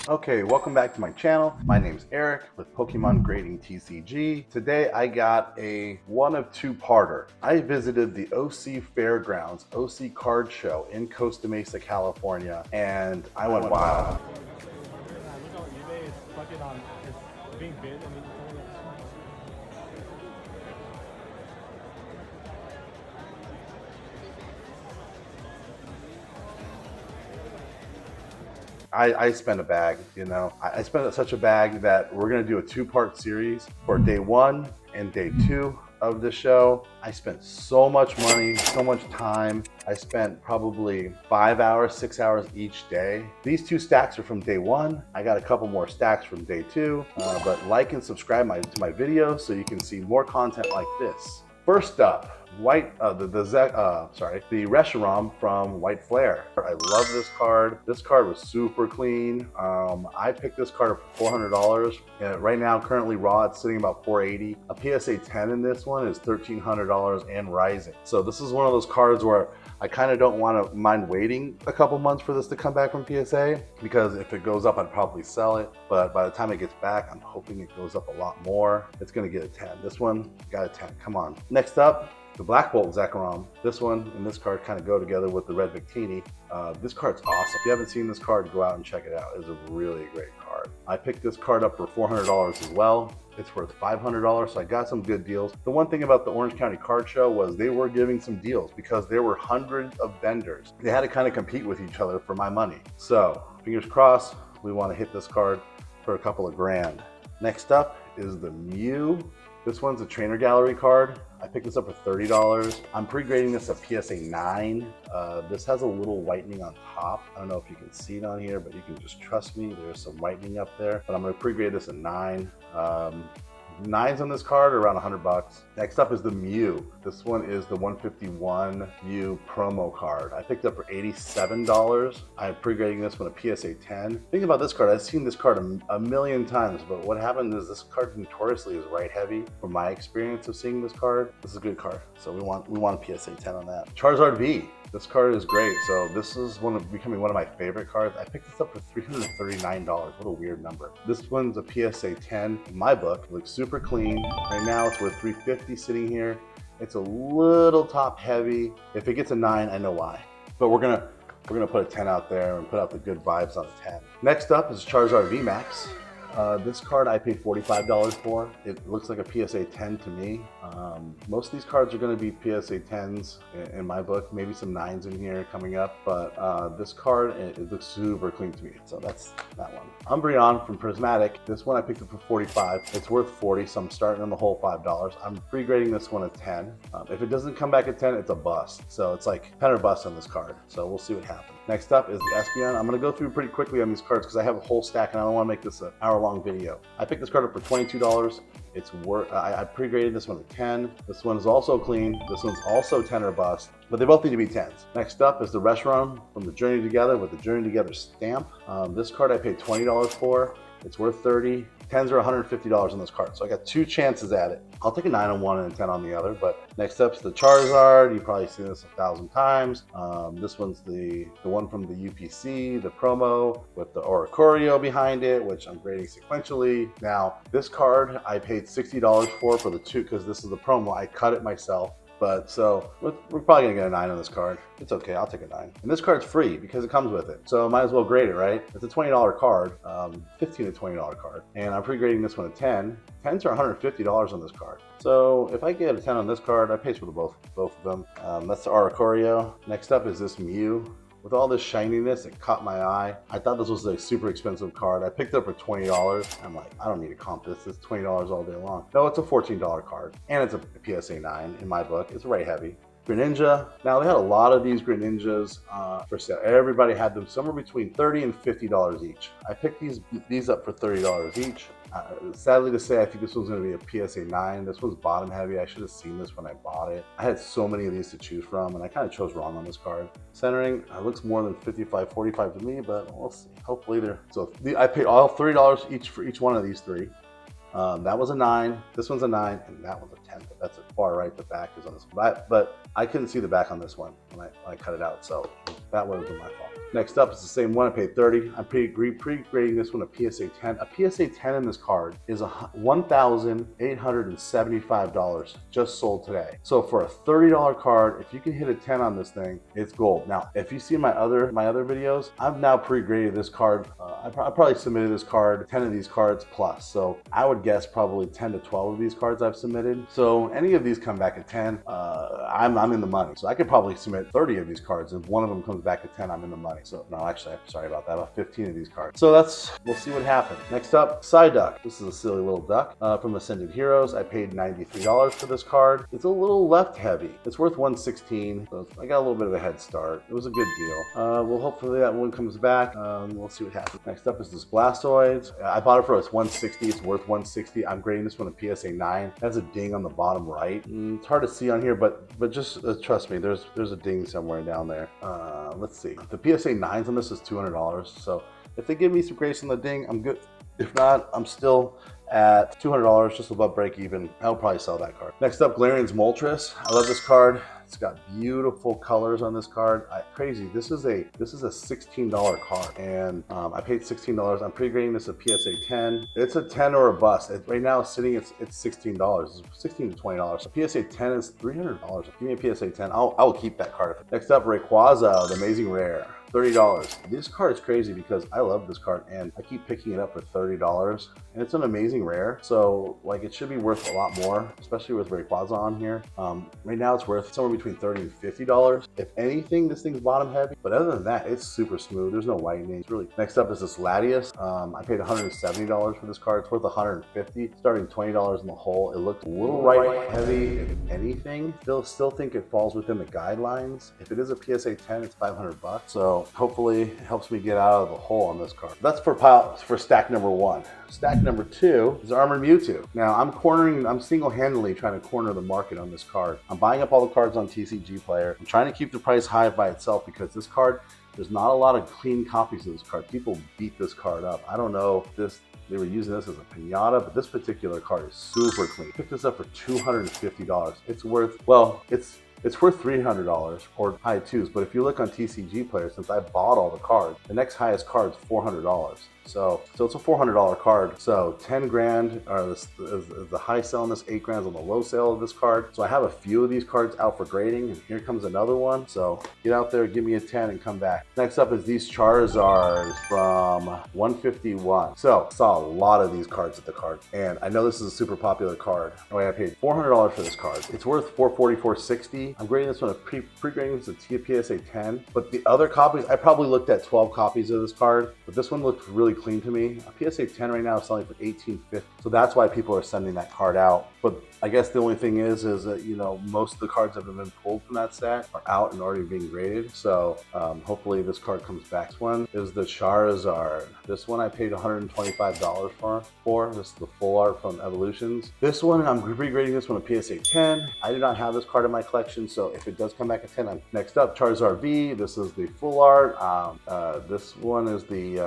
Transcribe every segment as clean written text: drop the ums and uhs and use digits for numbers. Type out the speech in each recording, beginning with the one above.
Okay, welcome back to my channel. My name's Eric with Pokemon Grading TCG. Today I got a one of two-parter. I visited the OC Fairgrounds, OC Card Show in Costa Mesa, California, and I went wild. Look on eBay, it's fucking on, it's being bid. I mean, I spent a bag, I spent such a bag that we're gonna do a two-part series for day one and day two of the show. I spent so much money, so much time. I spent probably 5 hours, 6 hours each day. These two stacks are from day one. I got a couple more stacks from day two, but like and subscribe to my videos so you can see more content like this. First up, the Reshiram from White Flare. I love this card. This card was super clean. I picked this card up for $400. Right now, currently raw, it's sitting about $480. A PSA 10 in this one is $1,300 and rising. So this is one of those cards where I kind of don't want to mind waiting a couple months for this to come back from PSA, because if it goes up, I'd probably sell it. But by the time it gets back, I'm hoping it goes up a lot more. It's going to get a 10. This one got a 10. Come on. Next up, the Black Bolt Zekrom. This one and this card kind of go together with the Red Victini. This card's awesome. If you haven't seen this card, go out and check it out. It's a really great card. I picked this card up for $400 as well. It's worth $500, so I got some good deals. The one thing about the Orange County Card Show was they were giving some deals because there were hundreds of vendors. They had to kind of compete with each other for my money. So fingers crossed, we want to hit this card for a couple of grand. Next up is the Mew. This one's a trainer gallery card. I picked this up for $30. I'm pre-grading this a PSA 9. This has a little whitening on top. I don't know if you can see it on here, but you can just trust me. There's some whitening up there, but I'm gonna pre-grade this a 9. Nines on this card are around $100. Next up is the Mew. This one is the 151 Mew promo card. I picked up for $87. I'm pre-grading this one a PSA 10. Think about this card. I've seen this card a million times, but what happened is this card notoriously is right heavy. From my experience of seeing this card, this is a good card. So we want a PSA 10 on that. Charizard V. This card is great. So this is becoming one of my favorite cards. I picked this up for $339. What a weird number. This one's a PSA 10 in my book. It looks super clean. Right now it's worth $350 sitting here. It's a little top heavy. If it gets a 9, I know why. But we're gonna put a 10 out there and put out the good vibes on a 10. Next up is Charizard VMAX. This card I paid $45 for. It looks like a PSA 10 to me. Most of these cards are going to be PSA 10s in my book, maybe some 9s in here coming up, but this card, it looks super clean to me, so that's that one. Umbreon from Prismatic. This one I picked up for $45. It's worth $40, so I'm starting on the whole $5. I'm pre-grading this one a 10. If it doesn't come back at 10, it's a bust. So it's like 10 or bust on this card, so we'll see what happens. Next up is the Espeon. I'm going to go through pretty quickly on these cards because I have a whole stack and I don't want to make this an hour-long video. I picked this card up for $22. It's worth. I pre-graded this one a 10. This one is also clean. This one's also 10 or bust, but they both need to be 10s. Next up is the Reshiram from the Journey Together with the Journey Together stamp. This card I paid $20 for. It's worth $30. 10s are $150 on this card, so I got two chances at it. I'll take a 9 on one and a 10 on the other, but next up is the Charizard. You've probably seen this 1,000 times. This one's the one from the UPC, the promo with the Oricorio behind it, which I'm grading sequentially. Now, this card I paid $60 for the two, because this is the promo. I cut it myself. But so we're probably gonna get a 9 on this card. It's okay, I'll take a 9. And this card's free because it comes with it. So might as well grade it, right? It's a $20 card, $15 to $20 card. And I'm pre-grading this one a 10. 10s are $150 on this card. So if I get a 10 on this card, I paid for both of them. That's the Oricorio. Next up is this Mew. With all this shininess, it caught my eye. I thought this was a super expensive card. I picked it up for $20. I'm like, I don't need to comp this. It's $20 all day long. No, it's a $14 card. And it's a PSA 9 in my book. It's right heavy. Greninja. Now, they had a lot of these Greninjas for sale. Everybody had them somewhere between $30 and $50 each. I picked these up for $30 each. Sadly to say, I think this one's going to be a PSA 9. This one's bottom heavy. I should have seen this when I bought it. I had so many of these to choose from, and I kind of chose wrong on this card. Centering looks more than 55, 45 to me, but we'll see. Hopefully they're... So I paid all $30 each for each one of these three. That was a 9, this one's a 9, and that one's a 10. But that's far right, the back is on this one. But I couldn't see the back on this one when I cut it out, so That wasn't my fault. Next up is the same one. I paid 30. I'm pre-grading this one a PSA 10. A PSA 10 in this card is $1,875 just sold today. So for a $30 card, if you can hit a 10 on this thing, it's gold. Now, if you see my other videos, I've now pre-graded this card. I probably submitted this card, 10 of these cards plus. So I would guess probably 10 to 12 of these cards I've submitted. So any of these come back at 10, I'm in the money. So I could probably submit 30 of these cards. If one of them comes back at 10, I'm in the money. So no, actually, I'm sorry about that. About 15 of these cards. So we'll see what happens. Next up, Psyduck. This is a silly little duck from Ascended Heroes. I paid $93 for this card. It's a little left heavy. It's worth $116. So I got a little bit of a head start. It was a good deal. Well, hopefully that one comes back. We'll see what happens. Next up is this Blastoise. I bought it for $160. It's worth $160. I'm grading this one a PSA 9. It has a ding on the bottom right. It's hard to see on here, but just trust me, there's a ding somewhere down there. Let's see. The PSA 9s on this is $200. So if they give me some grace on the ding, I'm good. If not, I'm still at $200, just above break even. I'll probably sell that card. Next up, Galarian's Moltres. I love this card. It's got beautiful colors on this card. Crazy. This is a $16 card, and I paid $16. I'm pre-grading this a PSA 10. It's a 10 or a bust. Right now, it's sitting. It's $16. It's $16 to $20. A PSA 10 is $300. Give me a PSA 10. I'll keep that card. Next up, Rayquaza, the Amazing Rare. $30. This card is crazy because I love this card and I keep picking it up for $30, and it's an amazing rare. So like it should be worth a lot more, especially with Rayquaza on here. Right now it's worth somewhere between $30 and $50. If anything, this thing's bottom heavy, but other than that, it's super smooth. There's no whitening. It's really. Next up is this Latias. I paid $170 for this card. It's worth $150, starting $20 in the hole. It looked a little right heavy, if anything. Still think it falls within the guidelines. If it is a PSA 10, it's $500. So hopefully it helps me get out of the hole on this card. That's for stack number 1. Stack number 2 is Armored Mewtwo. Now I'm single-handedly trying to corner the market on this card. I'm buying up all the cards on TCG Player. I'm trying to keep the price high by itself because this card, there's not a lot of clean copies of this card. People beat this card up. I don't know if they were using this as a piñata, but this particular card is super clean. Picked this up for $250. It's worth $300 or high twos, but if you look on TCG Player, since I bought all the cards, the next highest card is $400. So it's a $400 card. So 10 grand is the high sell on this, 8 grand on the low sale of this card. So I have a few of these cards out for grading, and here comes another one. So get out there, give me a 10 and come back. Next up is these Charizards from 151. So saw a lot of these cards at the card, and I know this is a super popular card. Anyway, I paid $400 for this card. It's worth $440, $460. I'm grading this one, pre-grading this a PSA 10, but the other copies, I probably looked at 12 copies of this card, but this one looked really clean to me. A PSA 10 right now is selling for $18.50, so that's why people are sending that card out. But I guess the only thing is that, you know, most of the cards that have been pulled from that set are out and already being graded. So hopefully this card comes back. This one is the Charizard. This one I paid $125 for. This is the full art from Evolutions. This one, I'm regrading this one a PSA 10. I do not have this card in my collection, so if it does come back at 10, next up, Charizard V. This is the full art. This one is the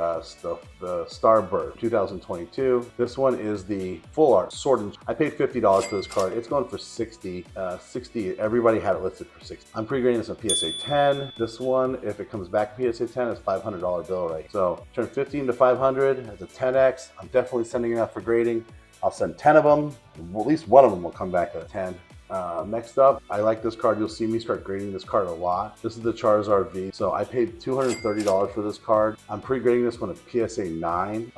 Starbird 2022. This one is the full art Sword and I paid $50 for this card. It's going for $60. Everybody had it listed for $60. I'm pre-grading this on PSA 10. This one, if it comes back to PSA 10, is $500 bill rate. So turn 15 to 500. It's a 10x. I'm definitely sending it out for grading. I'll send 10 of them. Well, at least one of them will come back at a 10. Next up, I like this card. You'll see me start grading this card a lot. This is the Charizard V. So I paid $230 for this card. I'm pre-grading this one at PSA 9.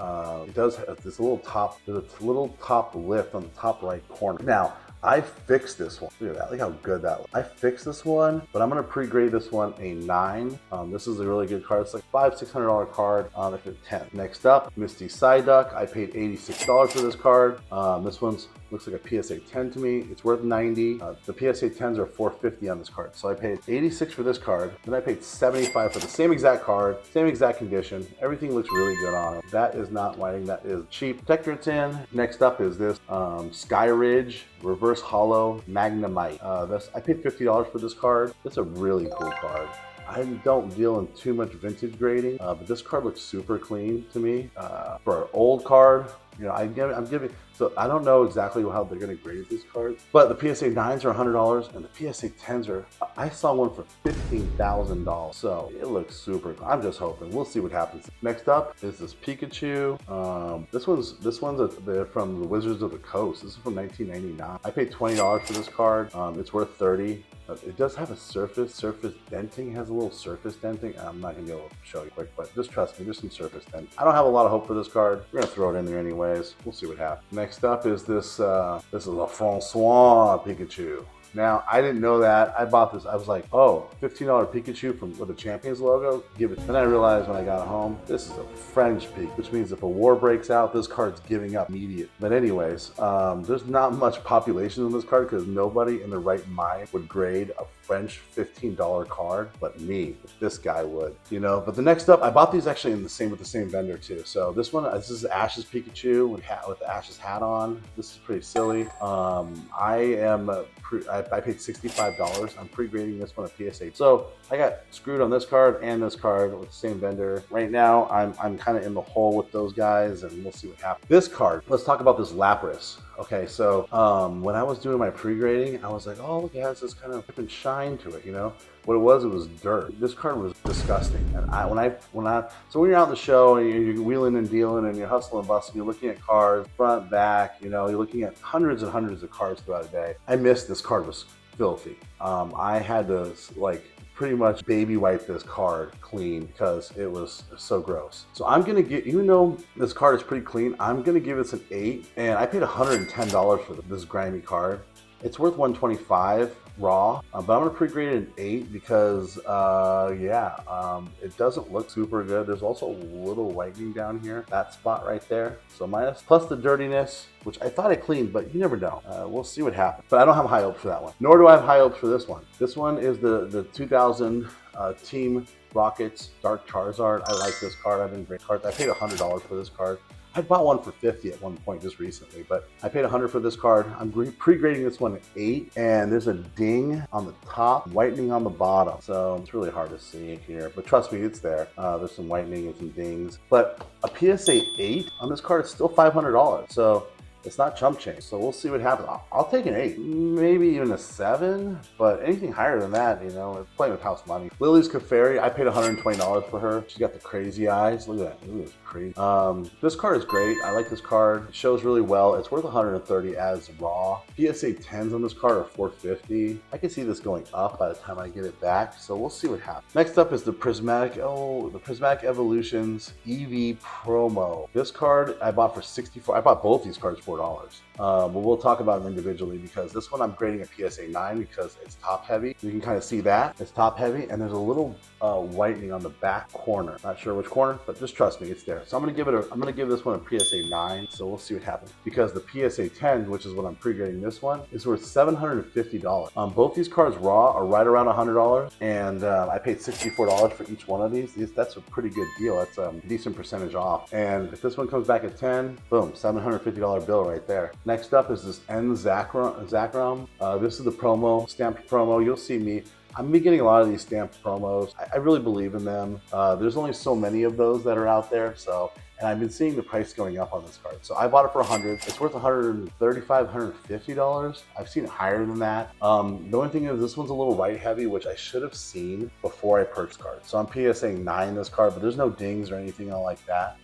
It does have this little top, there's a little top lift on the top right corner. Now, I fixed this one. Look at that. Look how good that looks. I fixed this one, but I'm going to pre-grade this one a 9. This is a really good card. It's like $600 card if it's 10. Next up, Misty Psyduck. I paid $86 for this card. This one's looks like a PSA 10 to me. It's worth $90. The PSA 10s are $450 on this card. So I paid $86 for this card. Then I paid $75 for the same exact card, same exact condition. Everything looks really good on it. That is not whiting. That is cheap. Protector it's in. Next up is this Sky Ridge Reverse Hollow Magnemite. I paid $50 for this card. It's a really cool card. I don't deal in too much vintage grading, but this card looks super clean to me. For an old card, you know, I'm giving So I don't know exactly how they're going to grade these cards, but the PSA 9s are $100 and the PSA 10s are, I saw one for $15,000. So it looks super cool. I'm just hoping. We'll see what happens. Next up is this Pikachu. This one's they're from the Wizards of the Coast. This is from 1999. I paid $20 for this card. It's worth $30. It does have a surface denting. It has a little surface denting. I'm not gonna be able to show you quick, but just trust me, there's some surface denting. I don't have a lot of hope for this card. We're gonna throw it in there anyways. We'll see what happens. Next up is this. This is a Francois Pikachu. Now, I didn't know that. I bought this. I was like, oh, $15 Pikachu with a Champions logo? Give it. Then I realized when I got home, this is a French Pikachu, which means if a war breaks out, this card's giving up immediate. But anyways, there's not much population in this card because nobody in their right mind would grade a French $15 card, but me, this guy would, you know. But the next up, I bought these actually with the same vendor too. So this is Ash's Pikachu with Ash's hat on. This is pretty silly. I paid $65. I'm pre-grading this one at PSA. So I got screwed on this card and this card with the same vendor. Right now, I'm kind of in the hole with those guys, and we'll see what happens. This card, let's talk about this Lapras. Okay, so when I was doing my pre-grading, I was like, oh, look, it has this kind of different shine to it, you know? What it was dirt. This card was disgusting. And so when you're out in the show and you're wheeling and dealing and you're hustling and busting, you're looking at cards, front, back, you know, you're looking at hundreds and hundreds of cards throughout a day. I missed this card was filthy. I had to pretty much baby wipe this card clean because it was so gross. So I'm gonna get, even though this card is pretty clean, I'm gonna give this an 8, and I paid $110 for this grimy card. It's worth $125 raw, but I'm gonna pre-grade it an 8 because it doesn't look super good. There's also a little whitening down here, that spot right there. So minus, plus the dirtiness, which I thought I cleaned, but you never know. We'll see what happens. But I don't have high hopes for that one. Nor do I have high hopes for this one. This one is the 2000 Team Rockets Dark Charizard. I like this card. I've been great cards. I paid $100 for this card. I bought one for $50 at one point just recently, but I paid $100 for this card. I'm pre-grading this one at 8, and there's a ding on the top, whitening on the bottom. So it's really hard to see here, but trust me, it's there. There's some whitening and some dings, but a PSA 8 on this card is still $500. So it's not chump change. So we'll see what happens. I'll take an 8, maybe even a 7, but anything higher than that, you know, it's playing with house money. Lily's Clefairy, I paid $120 for her. She's got the crazy eyes. Look at that. Ooh, it's crazy. This card is great. I like this card. It shows really well. It's worth $130 as raw. PSA 10s on this card are $450. I can see this going up by the time I get it back. So we'll see what happens. Next up is the Prismatic Evolutions EV promo. This card I bought for $64. I bought both these cards for $4. But we'll talk about them individually because this one I'm grading a PSA 9 because it's top heavy. You can kind of see that it's top heavy, and there's a little whitening on the back corner. Not sure which corner, but just trust me, it's there. So I'm gonna give this one a PSA 9. So we'll see what happens because the PSA 10, which is what I'm pre-grading this one, is worth $750. Both these cards raw are right around $100, and I paid $64 for each one of these. That's a pretty good deal. That's a decent percentage off. And if this one comes back at 10, boom, $750 bill right there. Next up is this N Zacram. This is the promo, stamped promo. You'll see me. I'm gonna be getting a lot of these stamped promos. I really believe in them. There's only so many of those that are out there, and I've been seeing the price going up on this card. So I bought it for $100. It's worth $135, $150. I've seen it higher than that. The only thing is this one's a little right heavy, which I should have seen before I purchased cards. So I'm PSA 9 this card, but there's no dings or anything like that.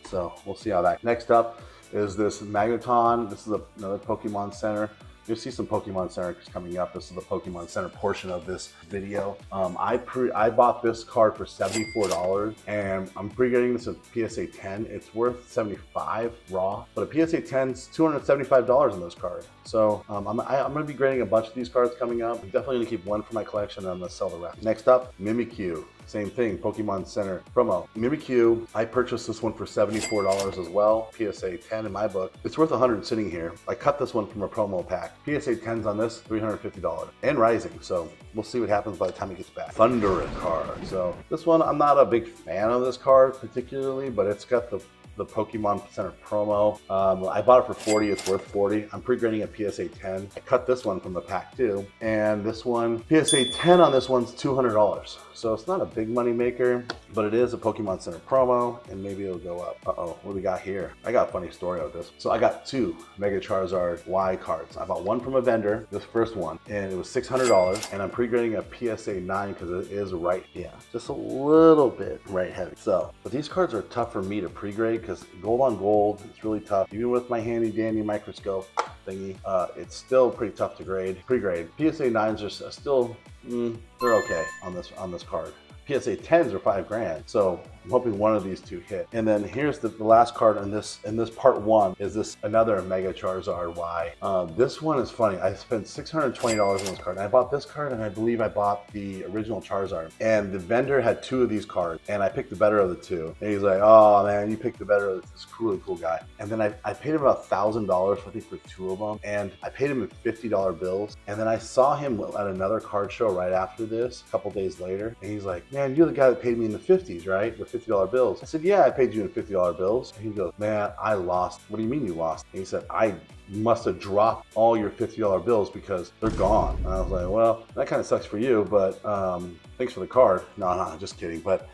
So we'll see how that. Next up is this Magneton. This is another Pokemon Center. You'll see some Pokemon Center coming up. This is the Pokemon Center portion of this video. I bought this card for $74, and I'm pre-getting this at PSA 10. It's worth $75 raw, but a PSA 10's $275 on this card. So I'm gonna be grading a bunch of these cards coming up. I'm definitely gonna keep one for my collection, and I'm gonna sell the rest. Next up, Mimikyu. Same thing, Pokemon Center promo. Mimikyu, I purchased this one for $74 as well. PSA 10 in my book. It's worth $100 sitting here. I cut this one from a promo pack. PSA 10's on this, $350 and rising. So we'll see what happens by the time it gets back. Thundurus card. So this one, I'm not a big fan of this card particularly, but it's got the Pokemon Center promo. I bought it for $40, it's worth $40. I'm pre-grading a PSA 10. I cut this one from the pack too. And this one, PSA 10 on this one's $200. So it's not a big money maker, but it is a Pokemon Center promo, and maybe it'll go up. Uh-oh, what do we got here? I got a funny story of this. So I got 2 Mega Charizard Y cards. I bought one from a vendor, this first one, and it was $600, and I'm pre-grading a PSA 9 because it is right, yeah, just a little bit right heavy. So, but these cards are tough for me to pre-grade because gold on gold, it's really tough. Even with my handy dandy microscope thingy, it's still pretty tough to pre-grade. PSA 9s are still, they're okay on this card. PSA 10s are $5 grand, so I'm hoping one of these 2 hit. And then here's the last card in this part 1 is this another Mega Charizard Y. This one is funny. I spent $620 on this card. And I bought this card, and I believe I bought the original Charizard. And the vendor had 2 of these cards, and I picked the better of the 2. And he's like, "Oh man, you picked the better of this really cool guy." And then I paid him about $1,000 I think for 2 of them, and I paid him in $50 bills. And then I saw him at another card show right after this, a couple days later, and he's like, "Man, you're the guy that paid me in the 50s, right? The $50 bills." I said, "Yeah, I paid you in $50 bills." And he goes, "Man, I lost." "What do you mean you lost?" And he said, "I must have dropped all your $50 bills because they're gone." And I was like, "Well, that kind of sucks for you, but thanks for the card." No, just kidding. But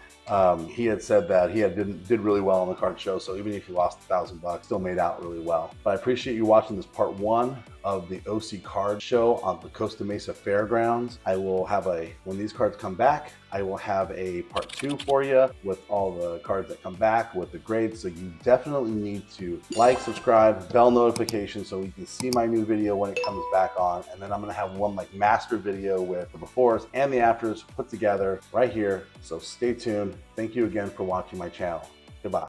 he had said that he did really well on the card show, so even if you lost $1,000, still made out really well. But I appreciate you watching this part 1 of the OC card show on the Costa Mesa Fairgrounds. I will have when these cards come back, I will have a part 2 for you with all the cards that come back with the grades. So you definitely need to like, subscribe, bell notification so you can see my new video when it comes back on. And then I'm gonna have one like master video with the befores and the afters put together right here. So stay tuned. Thank you again for watching my channel. Goodbye.